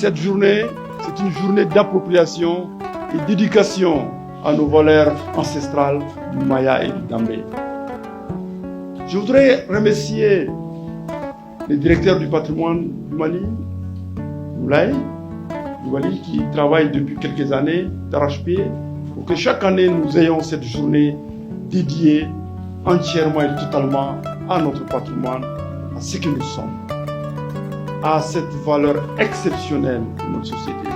Cette journée, c'est une journée d'appropriation et d'éducation à nos valeurs ancestrales du Maya et du Dambé. Je voudrais remercier le directeur du patrimoine du Mali, Moulay, qui travaille depuis quelques années d'arrache-pied pour que chaque année nous ayons cette journée dédiée entièrement et totalement à notre patrimoine, à ce que nous sommes, à cette valeur exceptionnelle de notre société.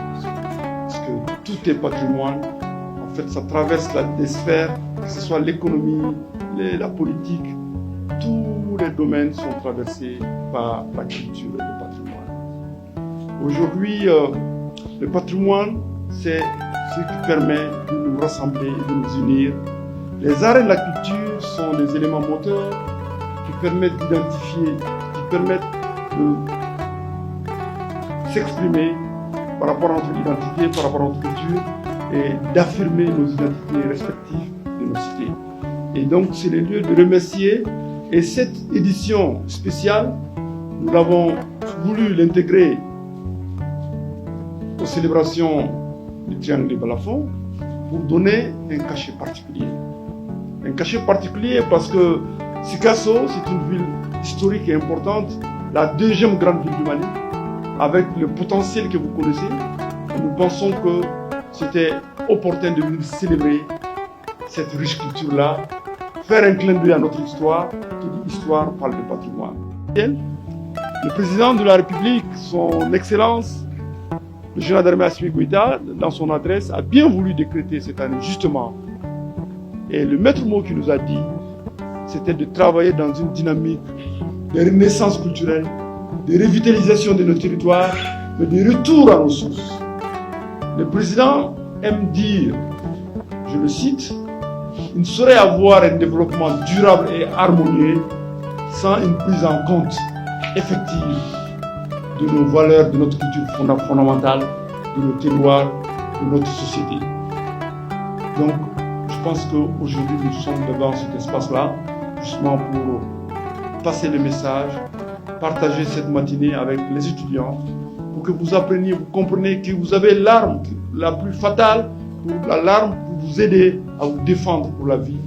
Parce que tout est patrimoine, en fait ça traverse des sphères, que ce soit l'économie, la politique, tous les domaines sont traversés par la culture et le patrimoine. Aujourd'hui, le patrimoine, c'est ce qui permet de nous rassembler et de nous unir. Les arts et la culture sont des éléments moteurs qui permettent d'identifier, qui permettent de s'exprimer par rapport à notre identité, par rapport à notre culture et d'affirmer nos identités respectives de nos cités. Et donc, c'est le lieu de remercier. Et cette édition spéciale, nous l'avons voulu l'intégrer aux célébrations du Triangle de Balafon pour donner un cachet particulier. Un cachet particulier parce que Sikasso, c'est une ville historique et importante, la deuxième grande ville du Mali, avec le potentiel que vous connaissez. Et nous pensons que c'était opportun de venir célébrer cette riche culture-là, faire un clin d'œil à notre histoire, qui dit histoire parle de patrimoine. Le président de la République, son Excellence, le général d'armée Assimi Goïta, dans son adresse, a bien voulu décréter cette année, justement. Et le maître mot qu'il nous a dit, c'était de travailler dans une dynamique de renaissance culturelle, de revitalisation de nos territoires, mais de retour à nos sources. Le président aime dire, je le cite, il ne saurait avoir un développement durable et harmonieux sans une prise en compte effective de nos valeurs, de notre culture fondamentale, de nos terroirs, de notre société. Donc, je pense qu'aujourd'hui, nous sommes devant cet espace-là, justement pour passer le message, partager cette matinée avec les étudiants, pour que vous appreniez, vous compreniez que vous avez l'arme la plus fatale, l'arme pour vous aider à vous défendre pour la vie.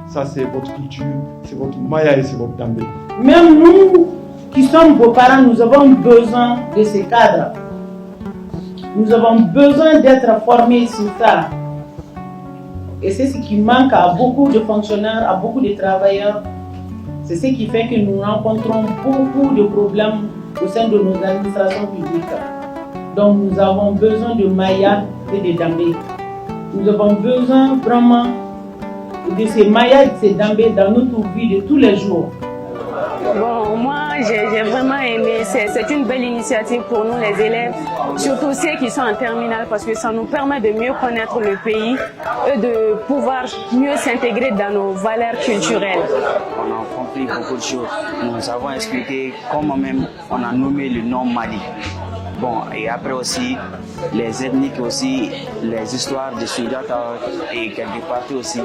Ça, c'est votre culture, c'est votre Maya et c'est votre Dambé. Même nous, qui sommes vos parents, nous avons besoin de ces cadres. Nous avons besoin d'être formés sur ça. Et c'est ce qui manque à beaucoup de fonctionnaires, à beaucoup de travailleurs. C'est ce qui fait que nous rencontrons beaucoup de problèmes au sein de nos administrations publiques. Donc nous avons besoin de Maya et de Dambé. Nous avons besoin vraiment de ces Maya et de ces Dambé dans notre vie de tous les jours. Bon, moi j'ai vraiment aimé, c'est une belle initiative pour nous les élèves, surtout ceux qui sont en terminale parce que ça nous permet de mieux connaître le pays et de pouvoir mieux s'intégrer dans nos valeurs culturelles. On a compris beaucoup de choses, nous avons expliqué comment même on a nommé le nom Mali. Bon, et après aussi, les ethniques aussi, les histoires de Soudata et quelque part aussi,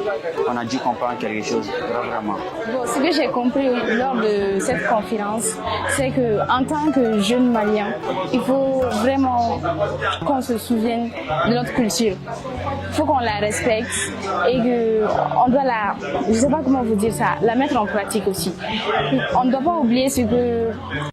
on a dû comprendre quelque chose, vraiment. Bon, ce que j'ai compris lors de cette conférence, c'est qu'en tant que jeune Malien, il faut vraiment qu'on se souvienne de notre culture. Il faut qu'on la respecte et qu'on doit je ne sais pas comment vous dire ça, la mettre en pratique aussi. On ne doit pas oublier ce que